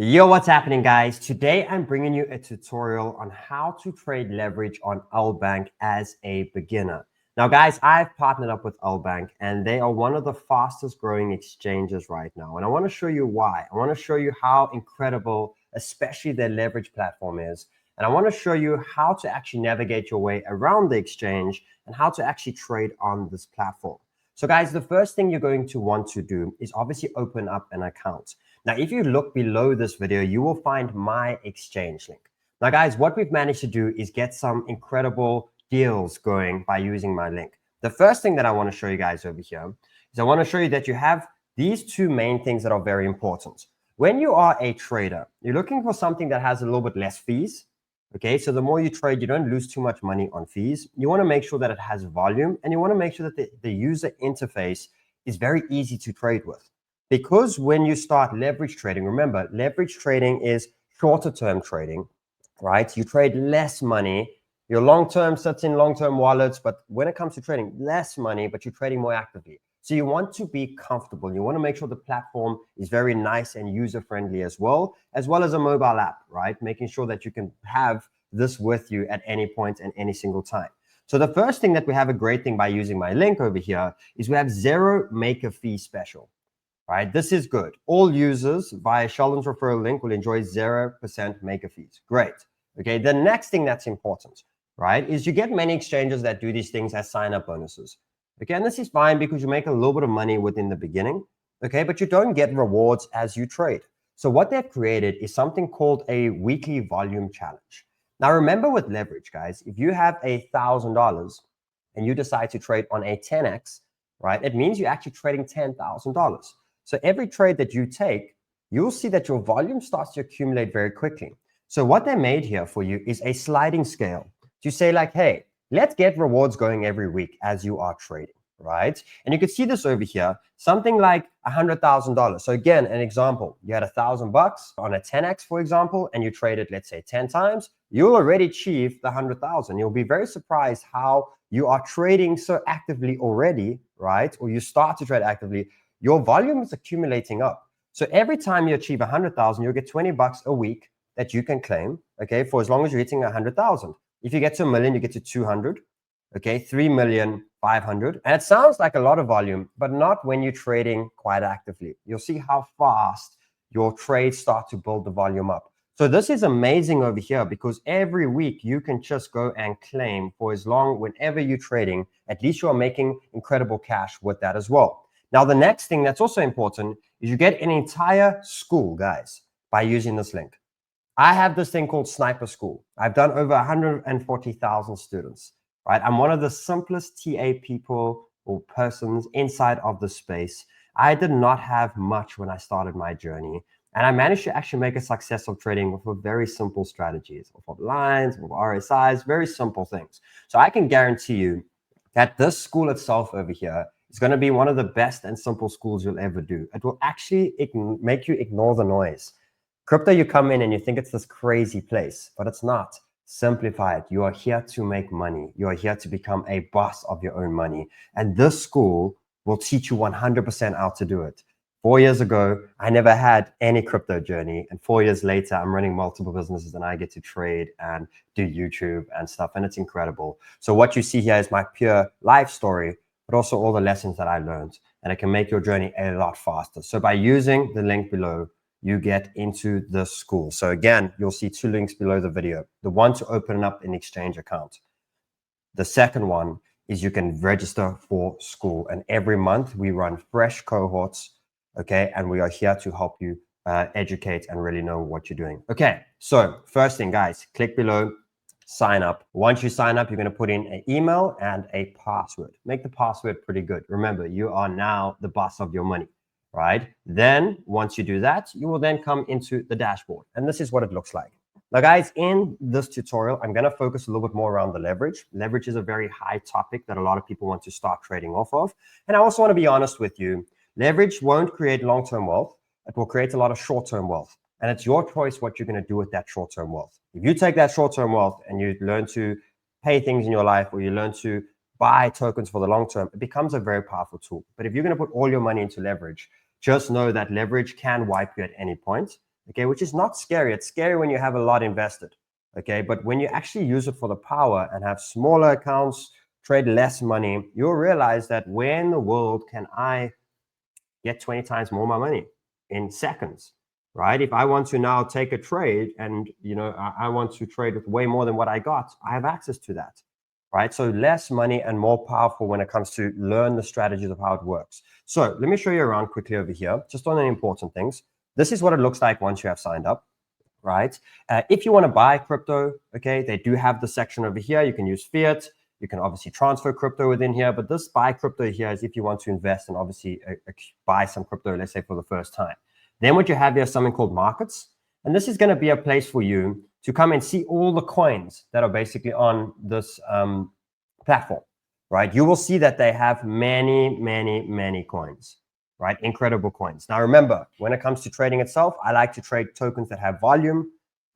Yo, what's happening, guys? Today I'm bringing you a tutorial on how to trade leverage on LBank as a beginner. Now, guys, I've partnered up with LBank and they are one of the fastest growing exchanges right now. And I want to show you why. I want to show you how incredible, especially their leverage platform is. And I want to show you how to actually navigate your way around the exchange and how to actually trade on this platform. So guys, the first thing you're going to want to do is obviously open up an account. Now, if you look below this video, you will find my exchange link. Now, guys, what we've managed to do is get some incredible deals going by using my link. The first thing that I want to show you guys over here is I want to show you that you have these two main things that are very important. When you are a trader, you're looking for something that has a little bit less fees. Okay, so the more you trade, you don't lose too much money on fees. You want to make sure that it has volume, and you want to make sure that the user interface is very easy to trade with. Because when you start leverage trading, remember, leverage trading is shorter term trading, right? You trade less money. Your long term sits in long term wallets, but when it comes to trading, less money, but you're trading more actively. So you want to be comfortable. You want to make sure the platform is very nice and user-friendly as well as a mobile app, right? Making sure that you can have this with you at any point and any single time. So the first thing that we have a great thing by using my link over here is we have 0 maker fee special, right? This is good. All users via Sheldon's referral link will enjoy 0% maker fees. Great. Okay, the next thing that's important, right, is you get many exchanges that do these things as sign-up bonuses. Okay, and this is fine because you make a little bit of money within the beginning, okay, but you don't get rewards as you trade. So what they've created is something called a weekly volume challenge. Now, remember with leverage, guys, if you have $1,000 and you decide to trade on a 10x, right, it means you're actually trading $10,000. So every trade that you take, you'll see that your volume starts to accumulate very quickly. So what they made here for you is a sliding scale to say like, hey, let's get rewards going every week as you are trading, right? And you can see this over here, something like $100,000. So again, an example, you had $1,000 on a 10x, for example, and you traded, let's say 10 times, you'll already achieve the 100,000. You'll be very surprised how you are trading so actively already, right? Or you start to trade actively, your volume is accumulating up. So every time you achieve 100,000, you'll get $20 a week that you can claim, okay, for as long as you're hitting 100,000. If you get to 1 million, you get to 200, okay, 3,500,000. And it sounds like a lot of volume, but not when you're trading quite actively. You'll see how fast your trades start to build the volume up. So this is amazing over here because every week you can just go and claim for as long, whenever you're trading, at least you're making incredible cash with that as well. Now, the next thing that's also important is you get an entire school, guys, by using this link. I have this thing called 𝗦𝗏𝗀. I've done over 140,000 students, right? I'm one of the simplest TA people or persons inside of the space. I did not have much when I started my journey. And I managed to actually make a success of trading with very simple strategies, with lines, with RSIs, very simple things. So I can guarantee you that this school itself over here is going to be one of the best and simple schools you'll ever do. It will actually make you ignore the noise. Crypto, you come in and you think it's this crazy place, but it's not. Simplify it. You are here to make money. You are here to become a boss of your own money. And this school will teach you 100% how to do it. 4 years ago, I never had any crypto journey. And 4 years later, I'm running multiple businesses and I get to trade and do YouTube and stuff. And it's incredible. So what you see here is my pure life story, but also all the lessons that I learned. And it can make your journey a lot faster. So by using the link below, you get into the school. So again, you'll see 2 links below the video. The one to open up an exchange account. The second one is you can register for school. And every month we run fresh cohorts, okay? And we are here to help you educate and really know what you're doing. Okay, so first thing, guys, click below, sign up. Once you sign up, you're gonna put in an email and a password. Make the password pretty good. Remember, you are now the boss of your money. Right? Then once you do that, you will then come into the dashboard. And this is what it looks like. Now, guys, in this tutorial, I'm going to focus a little bit more around the leverage. Leverage is a very high topic that a lot of people want to start trading off of. And I also want to be honest with you. Leverage won't create long-term wealth. It will create a lot of short-term wealth. And it's your choice what you're going to do with that short-term wealth. If you take that short-term wealth and you learn to pay things in your life, or you learn to buy tokens for the long term, it becomes a very powerful tool. But if you're going to put all your money into leverage, just know that leverage can wipe you at any point. okay, which is not scary. It's scary when you have a lot invested, okay? But when you actually use it for the power and have smaller accounts, trade less money, you'll realize that where in the world can I get 20 times more my money in seconds, right? If I want to now take a trade and, you know, I want to trade with way more than what I got, I have access to that, right? So less money and more powerful when it comes to learn the strategies of how it works. So let me show you around quickly over here, just on the important things. This is what it looks like once you have signed up, right? If you want to buy crypto, okay, they do have the section over here. You can use fiat. You can obviously transfer crypto within here, but this buy crypto here is if you want to invest and obviously buy some crypto, let's say for the first time. Then what you have here is something called markets. And this is going to be a place for you to come and see all the coins that are basically on this platform, right? You will see that they have many coins, right? Incredible coins. Now, remember, when it comes to trading itself, I like to trade tokens that have volume,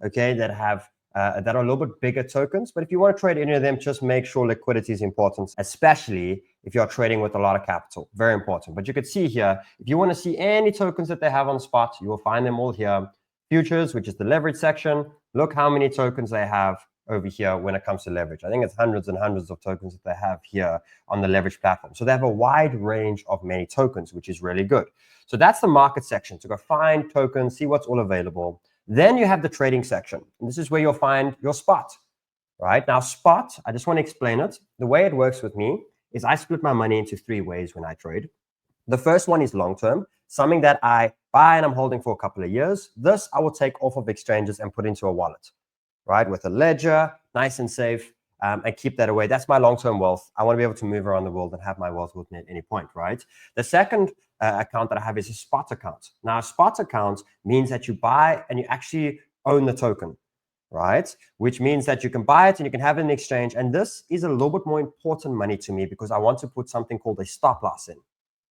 okay, that have that are a little bit bigger tokens. But if you want to trade any of them, just make sure liquidity is important, especially if you're trading with a lot of capital. Very important. But you could see here, if you want to see any tokens that they have on spot, you will find them all here. Futures, which is the leverage section. Look how many tokens they have over here when it comes to leverage. I think it's hundreds and hundreds of tokens that they have here on the leverage platform. So they have a wide range of many tokens, which is really good. So that's the market section. So go find tokens, see what's all available. Then you have the trading section. And this is where you'll find your spot, right? Now, spot, I just want to explain it. The way it works with me is I split my money into 3 ways when I trade. The first one is long-term, something that I buy and I'm holding for a couple of years. This I will take off of exchanges and put into a wallet, right? With a ledger, nice and safe, and keep that away. That's my long-term wealth. I want to be able to move around the world and have my wealth with me at any point, right? The second account that I have is a spot account. Now, a spot account means that you buy and you actually own the token, right? Which means that you can buy it and you can have it in exchange. And this is a little bit more important money to me because I want to put something called a stop loss in,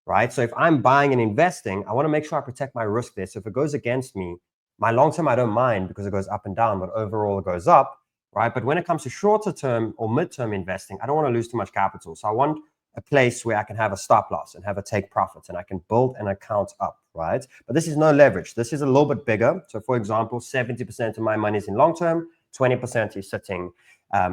right? So if I'm buying and investing, I want to make sure I protect my risk there. So if it goes against me, my long term, I don't mind because it goes up and down, but overall it goes up, right? But when it comes to shorter term or mid-term investing, I don't want to lose too much capital. So I want a place where I can have a stop loss and have a take profits and I can build an account up, right? But this is no leverage. This is a little bit bigger. So for example, 70% of my money is in long term, 20% is sitting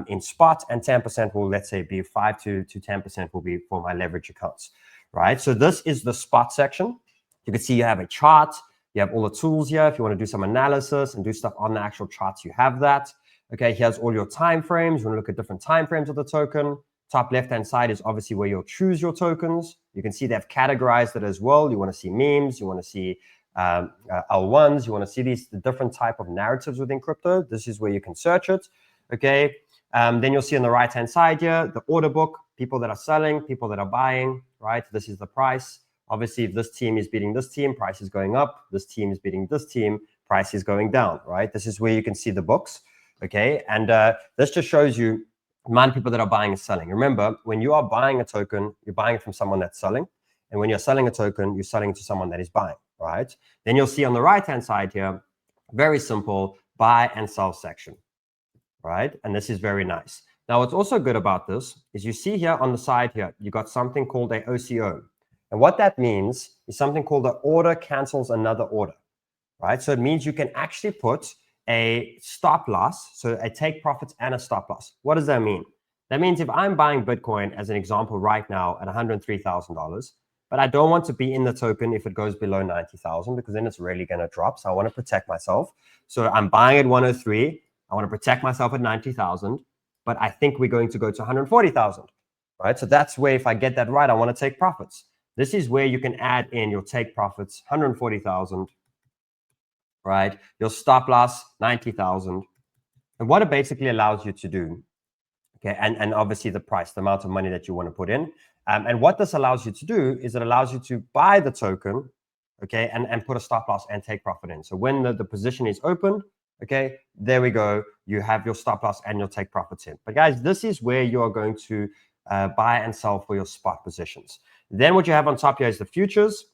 in spot, and 10% will, let's say, be 5 to 10% will be for my leverage accounts, right? So this is the spot section. You can see you have a chart. You have all the tools here. If you want to do some analysis and do stuff on the actual charts, you have that. Okay, here's all your time frames. You want to look at different time frames of the token. Top left-hand side is obviously where you'll choose your tokens. You can see they've categorized it as well. You want to see memes. You want to see L1s. You want to see the different type of narratives within crypto. This is where you can search it. Okay, then you'll see on the right-hand side here, the order book, people that are selling, people that are buying, right? This is the price. Obviously, if this team is beating this team, price is going up. This team is beating this team, price is going down, right? This is where you can see the books, okay? And this just shows you the amount of people that are buying and selling. Remember, when you are buying a token, you're buying it from someone that's selling. And when you're selling a token, you're selling it to someone that is buying, right? Then you'll see on the right-hand side here, very simple, buy and sell section, right? And this is very nice. Now, what's also good about this is you see here on the side here, you got something called a OCO. And what that means is something called the order cancels another order, right? So it means you can actually put a stop loss, so a take profits and a stop loss. What does that mean? That means if I'm buying Bitcoin as an example right now at $103,000, but I don't want to be in the token if it goes below 90,000 because then it's really going to drop. So I want to protect myself. So I'm buying at 103. I want to protect myself at 90,000, but I think we're going to go to 140,000, right? So that's where if I get that right, I want to take profits. This is where you can add in your take profits, 140,000, right? Your stop loss, 90,000. And what it basically allows you to do, okay, and obviously the price, the amount of money that you want to put in. And what this allows you to do is it allows you to buy the token, okay, and put a stop loss and take profit in. So when the position is open, okay, there we go. You have your stop loss and your take profits in. But guys, this is where you are going to buy and sell for your spot positions. Then what you have on top here is the futures,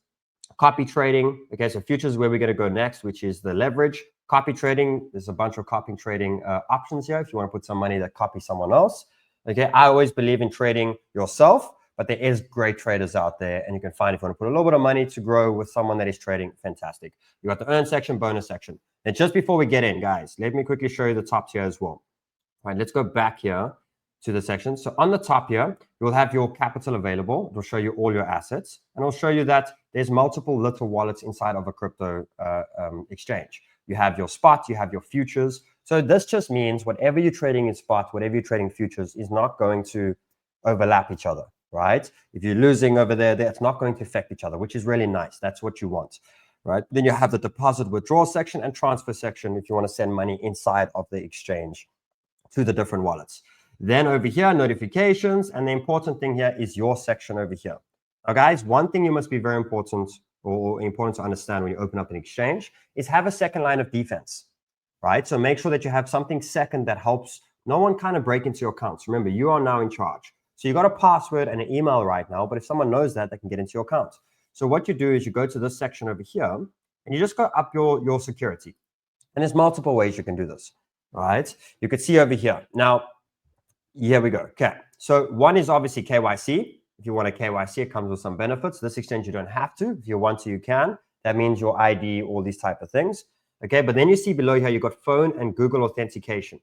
copy trading. Okay, so futures is where we're going to go next, which is the leverage. Copy trading, there's a bunch of copy trading options here if you want to put some money that copies someone else. Okay, I always believe in trading yourself, but there is great traders out there, and you can find if you want to put a little bit of money to grow with someone that is trading, fantastic. You got the earn section, bonus section. And just before we get in, guys, let me quickly show you the top tier as well. All right, let's go back here to the section. So on the top here, you'll have your capital available. It'll show you all your assets, and it'll show you that there's multiple little wallets inside of a crypto exchange. You have your spot, you have your futures. So this just means whatever you're trading in spot, whatever you're trading futures is not going to overlap each other, right? If you're losing over there, it's not going to affect each other, which is really nice. That's what you want, right? Then you have the deposit withdrawal section and transfer section if you want to send money inside of the exchange to the different wallets. Then over here, notifications, and the important thing here is your section over here. Now, guys, one thing you must be very important to understand when you open up an exchange is have a second line of defense, right? So make sure that you have something second that helps no one kind of break into your accounts. Remember, you are now in charge. So you got a password and an email right now, but if someone knows that, they can get into your account. So what you do is you go to this section over here and you just go up your security. And there's multiple ways you can do this, right? You could see over here. Now, here we go. Okay. So one is obviously KYC. If you want a KYC, it comes with some benefits. This exchange, you don't have to. If you want to, you can. That means your ID, all these type of things. Okay. But then you see below here, you got phone and Google authentication,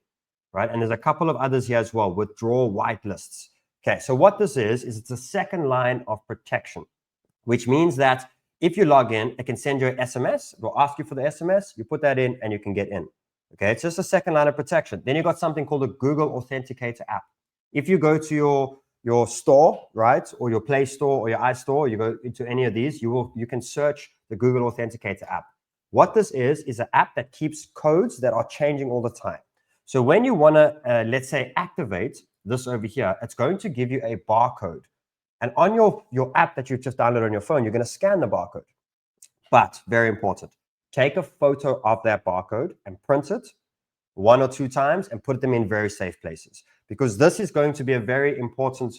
right? And there's a couple of others here as well. Withdraw whitelists. Okay. So what this is it's a second line of protection, which means that if you log in, it can send you an SMS. It will ask you for the SMS. You put that in and you can get in. Okay, it's just a second line of protection. Then you got something called a Google Authenticator app. If you go to your store, right, or your Play Store or your iStore, you go into any of these, you can search the Google Authenticator app. What this is an app that keeps codes that are changing all the time. So when you want to, let's say, activate this over here, it's going to give you a barcode. And on your app that you've just downloaded on your phone, you're going to scan the barcode. But very important, take a photo of that barcode and print it 1 or 2 times and put them in very safe places, because this is going to be a very important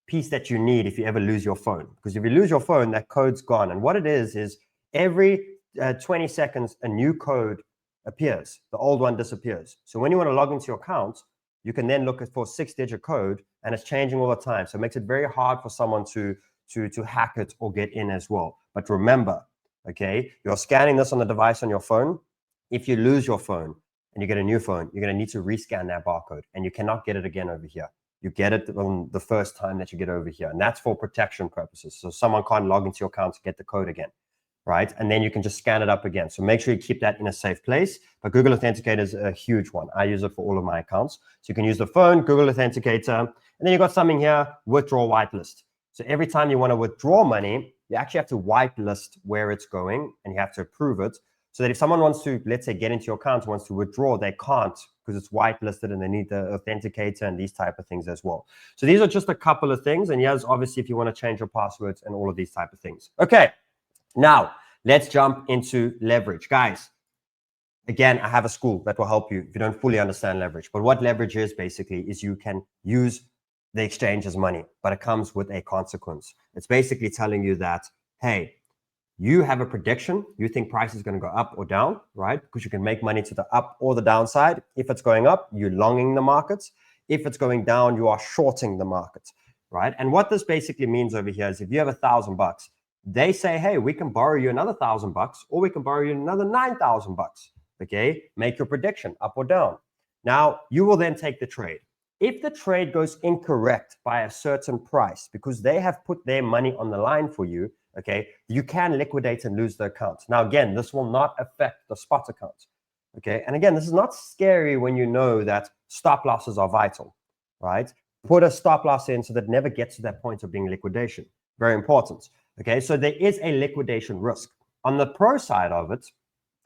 piece that you need if you ever lose your phone. Because if you lose your phone, that code's gone. And what it is every 20 seconds, a new code appears. The old one disappears. So when you want to log into your account, you can then look for a 6-digit code, and it's changing all the time. So it makes it very hard for someone to hack it or get in as well. But remember, okay, you're scanning this on the device on your phone. If you lose your phone and you get a new phone, you're going to need to rescan that barcode, and you cannot get it again over here. You get it on the first time that you get over here, and that's for protection purposes. So someone can't log into your account to get the code again, right? And then you can just scan it up again. So make sure you keep that in a safe place. But Google Authenticator is a huge one. I use it for all of my accounts. So you can use the phone, Google Authenticator, and then you got something here, withdraw whitelist. So every time you want to withdraw money, you actually have to whitelist where it's going, and you have to approve it, so that if someone wants to, let's say, get into your account, wants to withdraw, they can't, because it's whitelisted and they need the authenticator and these type of things as well. So these are just a couple of things. And yes, obviously, if you want to change your passwords and all of these type of things. Okay, now let's jump into leverage. Guys, again, I have a school that will help you if you don't fully understand leverage. But what leverage is basically is you can use the exchange as money, but it comes with a consequence. It's basically telling you that, hey, you have a prediction. You think price is going to go up or down, right? Because you can make money to the up or the downside. If it's going up, you're longing the markets. If it's going down, you are shorting the markets, right? And what this basically means over here is if you have $1,000, they say, hey, we can borrow you another $1,000, or we can borrow you another $9,000. Okay, make your prediction up or down. Now you will then take the trade. If the trade goes incorrect by a certain price, because they have put their money on the line for you, okay, you can liquidate and lose the account. Now, again, this will not affect the spot account, okay? And again, this is not scary when you know that stop losses are vital, right? Put a stop loss in so that it never gets to that point of being liquidation. Very important, okay? So there is a liquidation risk. On the pro side of it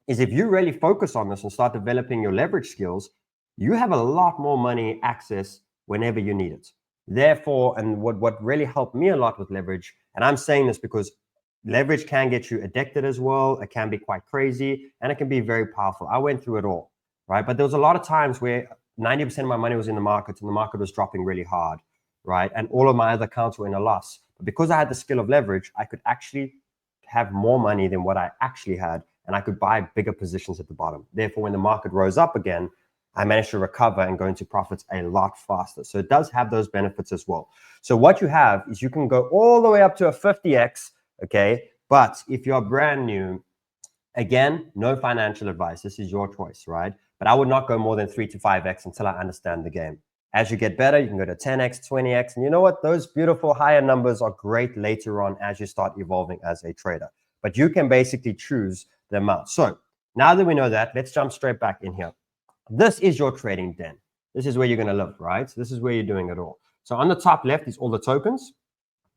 is if you really focus on this and start developing your leverage skills, you have a lot more money access whenever you need it. Therefore, and what really helped me a lot with leverage, and I'm saying this because leverage can get you addicted as well. It can be quite crazy, and it can be very powerful. I went through it all, right? But there was a lot of times where 90% of my money was in the market, and the market was dropping really hard, right? And all of my other accounts were in a loss. But because I had the skill of leverage, I could actually have more money than what I actually had, and I could buy bigger positions at the bottom. Therefore, when the market rose up again, I managed to recover and go into profits a lot faster. So it does have those benefits as well. So what you have is you can go all the way up to a 50x, okay? But if you're brand new, again, no financial advice. This is your choice, right? But I would not go more than 3 to 5x until I understand the game. As you get better, you can go to 10x, 20x. And you know what? Those beautiful higher numbers are great later on as you start evolving as a trader. But you can basically choose the amount. So now that we know that, let's jump straight back in here. This is your trading den. This is where you're going to live, right? This is where you're doing it all. So on the top left is all the tokens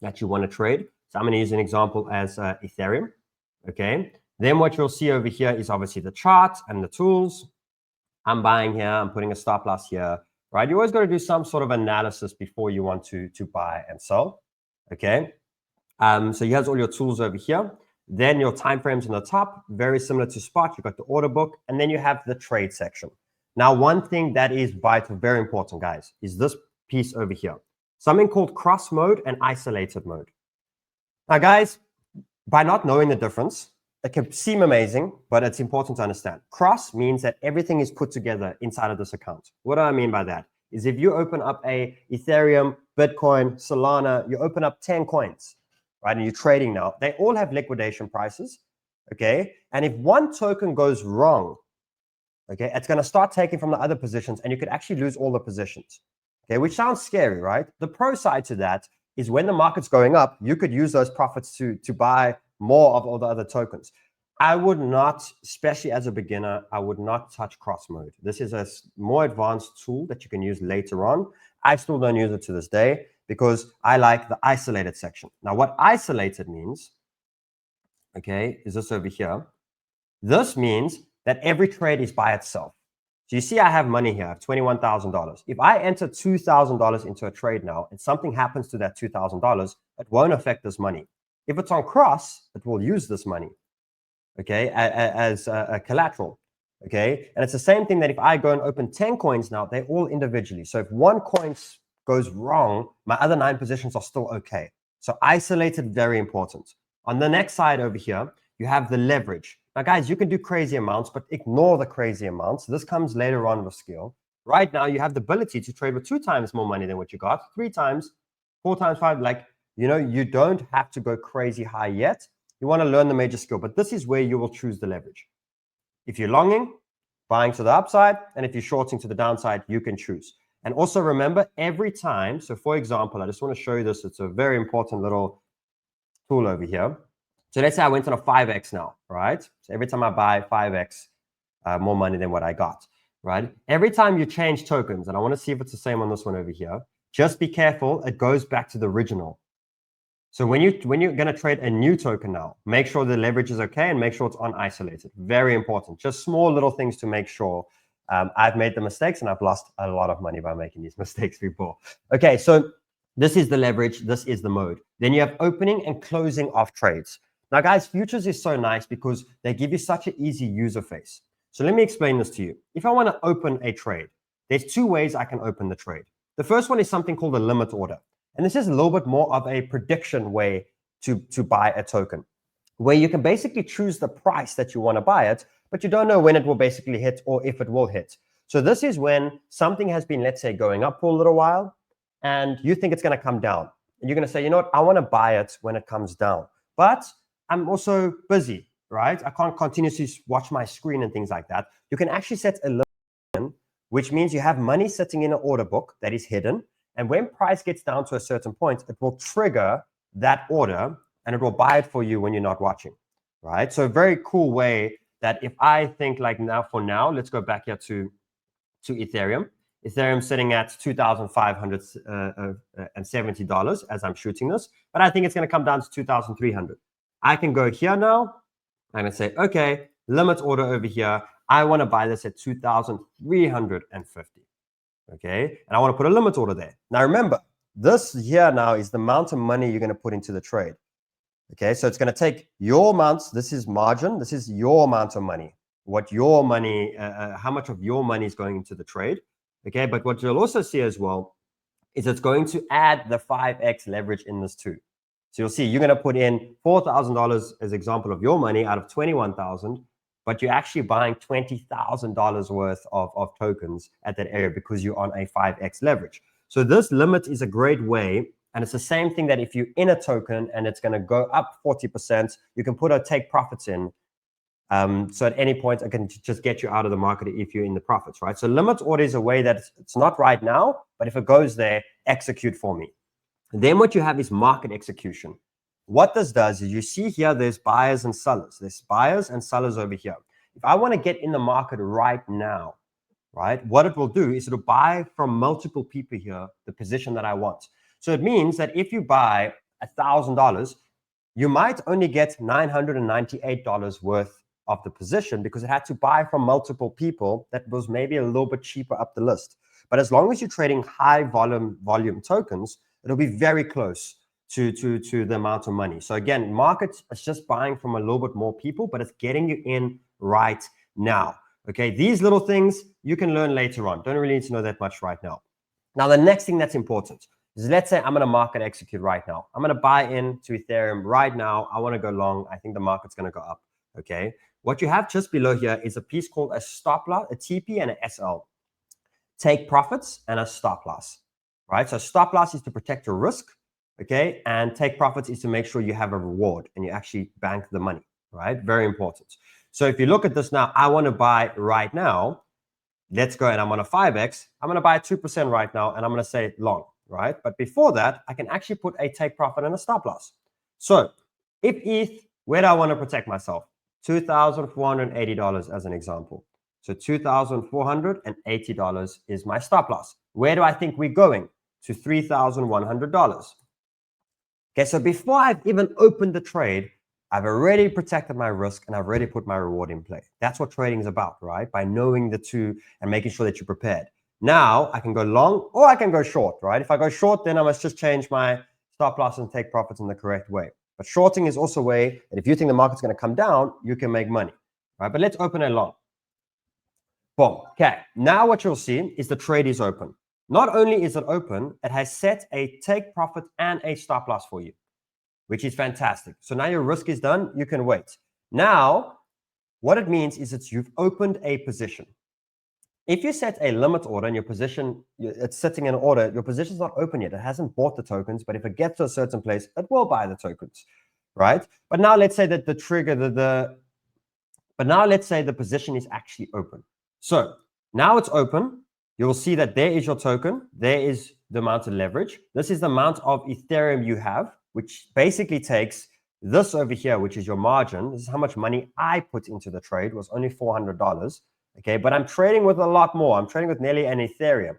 that you want to trade. So I'm going to use an example as Ethereum, okay? Then what you'll see over here is obviously the chart and the tools. I'm buying here. I'm putting a stop loss here, right? You always got to do some sort of analysis before you want to buy and sell, okay? So here's all your tools over here. Then your timeframes on the top, very similar to spot. You've got the order book, and then you have the trade section. Now, one thing that is vital, very important, guys, is this piece over here. Something called cross mode and isolated mode. Now, guys, by not knowing the difference, it can seem amazing, but it's important to understand. Cross means that everything is put together inside of this account. What do I mean by that? Is if you open up a Ethereum, Bitcoin, Solana, you open up 10 coins, right? And you're trading now. They all have liquidation prices, okay? And if one token goes wrong, okay, it's going to start taking from the other positions, and you could actually lose all the positions, okay, which sounds scary, right? The pro side to that is when the market's going up, you could use those profits to buy more of all the other tokens. I would not, especially as a beginner, I would not touch cross mode. This is a more advanced tool that you can use later on. I still don't use it to this day because I like the isolated section. Now, what isolated means, okay, is this over here. This means that every trade is by itself. So you see I have money here, I have $21,000. If I enter $2,000 into a trade now and something happens to that $2,000, it won't affect this money. If it's on cross, it will use this money, okay, as a collateral, okay? And it's the same thing that if I go and open 10 coins now, they're all individually. So if one coin goes wrong, my other 9 positions are still okay. So isolated, very important. On the next side over here, you have the leverage. Now, guys, you can do crazy amounts, but ignore the crazy amounts. This comes later on with skill. Right now, you have the ability to trade with 2 times more money than what you got, 3 times, 4 times 5. Like, you know, you don't have to go crazy high yet. You want to learn the major skill, but this is where you will choose the leverage. If you're longing, buying to the upside, and if you're shorting to the downside, you can choose. And also remember, every time, so for example, I just want to show you this. It's a very important little tool over here. So let's say I went on a 5x now, right? So every time I buy 5x more money than what I got, right? Every time you change tokens, and I want to see if it's the same on this one over here, just be careful. It goes back to the original. So when you're going to trade a new token now, make sure the leverage is okay and make sure it's unisolated. Very important. Just small little things to make sure. I've made the mistakes and I've lost a lot of money by making these mistakes before. Okay, so this is the leverage. This is the mode. Then you have opening and closing of trades. Now, guys, futures is so nice because they give you such an easy user face. So let me explain this to you. If I want to open a trade, there's 2 ways I can open the trade. The first one is something called a limit order. And this is a little bit more of a prediction way to buy a token, where you can basically choose the price that you want to buy it, but you don't know when it will basically hit or if it will hit. So this is when something has been, let's say, going up for a little while, and you think it's going to come down. And you're going to say, you know what, I want to buy it when it comes down. But I'm also busy, right? I can't continuously watch my screen and things like that. You can actually set a limit, which means you have money sitting in an order book that is hidden. And when price gets down to a certain point, it will trigger that order and it will buy it for you when you're not watching, right? So a very cool way that if I think like now, for now, let's go back here to Ethereum. Ethereum sitting at $2,570 as I'm shooting this, but I think it's going to come down to 2,300. I can go here now and I say, okay, limit order over here. I want to buy this at 2,350. Okay, and I want to put a limit order there. Now remember, this here now is the amount of money you're going to put into the trade. Okay, so it's going to take your amounts. This is margin. This is your amount of money. What your money, how much of your money is going into the trade. Okay, but what you'll also see as well is it's going to add the 5x leverage in this too. So you'll see you're going to put in $4,000 as example of your money out of 21,000, but you're actually buying $20,000 worth of tokens at that area because you're on a 5x leverage. So this limit is a great way, and it's the same thing that if you're in a token and it's going to go up 40%, you can put a take profits in. So at any point, I can just get you out of the market if you're in the profits, right? So limit order is a way that it's not right now, but if it goes there, execute for me. Then what you have is market execution. What this does is you see here, there's buyers and sellers. There's buyers and sellers over here. If I want to get in the market right now, right, what it will do is it'll buy from multiple people here the position that I want. So it means that if you buy $1,000, you might only get $998 worth of the position because it had to buy from multiple people that was maybe a little bit cheaper up the list. But as long as you're trading high volume tokens, it'll be very close to the amount of money. So again, markets is just buying from a little bit more people, but it's getting you in right now. Okay, these little things you can learn later on. Don't really need to know that much right now. Now, the next thing that's important is, let's say I'm going to market execute right now. I'm going to buy into Ethereum right now. I want to go long. I think the market's going to go up. Okay, what you have just below here is a piece called a stop loss, a TP and an SL. Take profits and a stop loss, right? So stop loss is to protect your risk, okay? And take profits is to make sure you have a reward and you actually bank the money, right? Very important. So if you look at this now, I want to buy right now. Let's go, and I'm on a 5x. I'm going to buy 2% right now, and I'm going to say long, right? But before that, I can actually put a take profit and a stop loss. So if ETH, where do I want to protect myself? $2,480 as an example. So $2,480 is my stop loss. Where do I think we're going? To $3,100. Okay, so before I've even opened the trade, I've already protected my risk and I've already put my reward in play. That's what trading is about, right? By knowing the two and making sure that you're prepared. Now I can go long or I can go short, right? If I go short, then I must just change my stop loss and take profits in the correct way. But shorting is also a way that if you think the market's going to come down, you can make money, right? But let's open a long. Boom. Okay. Now what you'll see is the trade is open. Not only is it open, it has set a take profit and a stop loss for you, which is fantastic. So now your risk is done. You can wait. Now, what it means is that you've opened a position. If you set a limit order and your position, it's sitting in order, your position's not open yet. It hasn't bought the tokens, but if it gets to a certain place, it will buy the tokens, right? But now let's say that the trigger, but now let's say the position is actually open. So now it's open. You will see that there is your token. There is the amount of leverage. This is the amount of Ethereum you have, which basically takes this over here, which is your margin. This is how much money I put into the trade, was only $400. Okay, but I'm trading with a lot more. I'm trading with nearly an Ethereum,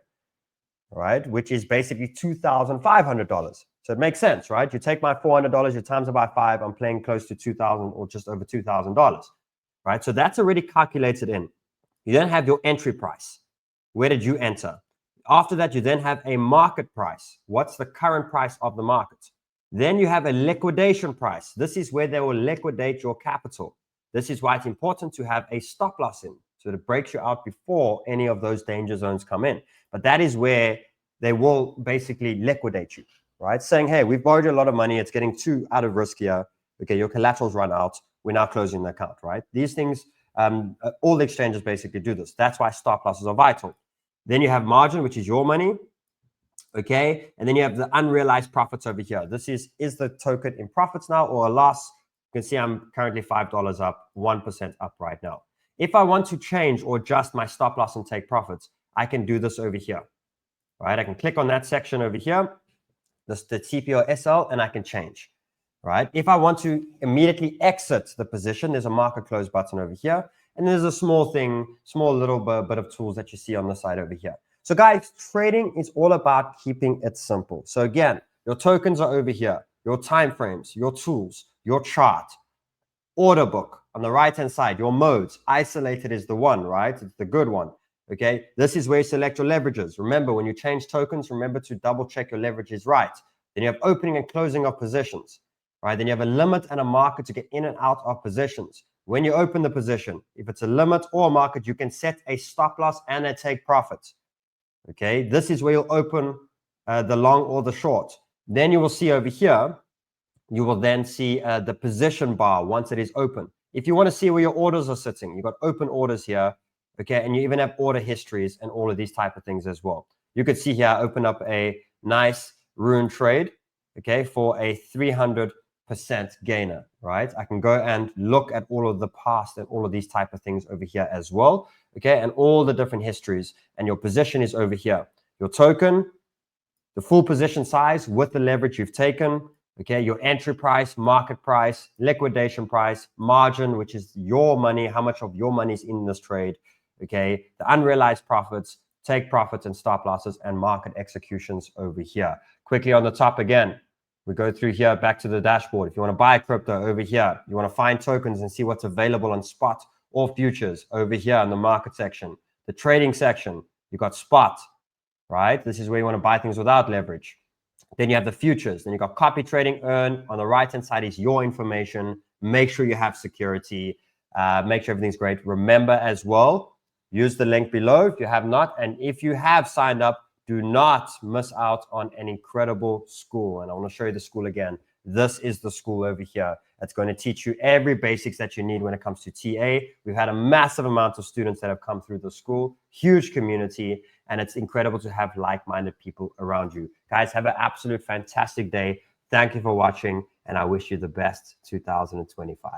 right? Which is basically $2,500. So it makes sense, right? You take my $400, you times it by 5, I'm playing close to $2,000 or just over $2,000, right? So that's already calculated in. You then have your entry price. Where did you enter? After that, you then have a market price. What's the current price of the market? Then you have a liquidation price. This is where they will liquidate your capital. This is why it's important to have a stop loss in, so that it breaks you out before any of those danger zones come in. But that is where they will basically liquidate you, right? Saying, hey, we've borrowed you a lot of money. It's getting too out of risk here. Okay, your collateral's run out. We're now closing the account, right? These things, all the exchanges basically do this. That's why stop losses are vital. Then you have margin, which is your money. Okay, and then you have the unrealized profits over here. This is the token in profits now or a loss? You can see I'm currently $5 up, 1% up right now. If I want to change or adjust my stop loss and take profits, I can do this over here, right? I can click on that section over here, the TP or SL, and I can change, right? If I want to immediately exit the position, there's a market close button over here. And there's a small little bit of tools that you see on the side over here. So guys, trading is all about keeping it simple. So again, your tokens are over here, your time frames, your tools, your chart, order book on the right-hand side, your modes. Isolated is the one, right? It's the good one. Okay, this is where you select your leverages. Remember, when you change tokens, remember to double check your leverage is right. Then you have opening and closing of positions, right? Then you have a limit and a market to get in and out of positions. When you open the position, if it's a limit or a market, you can set a stop loss and a take profit. Okay, this is where you'll open the long or the short. Then you will see over here, you will then see the position bar once it is open. If you want to see where your orders are sitting, you've got open orders here, okay? And you even have order histories and all of these type of things as well. You could see here, I open up a nice rune trade, okay, for a 300% gainer, right? I can go and look at all of the past and all of these type of things over here as well, okay? And all the different histories, and your position is over here. Your token, the full position size with the leverage you've taken, okay, your entry price, market price, liquidation price, margin, which is your money, how much of your money is in this trade, okay, the unrealized profits, take profits and stop losses, and market executions over here. Quickly on the top again, we go through here back to the dashboard. If you want to buy crypto over here, you want to find tokens and see what's available on spot or futures over here in the market section. The trading section, you got spot, right? This is where you want to buy things without leverage. Then you have the futures. Then you got copy trading, earn. On the right-hand side is your information. Make sure you have security. Make sure everything's great. Remember as well, use the link below if you have not. And if you have signed up, do not miss out on an incredible school. And I want to show you the school again. This is the school over here. That's going to teach you every basics that you need when it comes to TA. We've had a massive amount of students that have come through the school, huge community, and it's incredible to have like-minded people around you. Guys, have an absolute fantastic day. Thank you for watching, and I wish you the best 2025.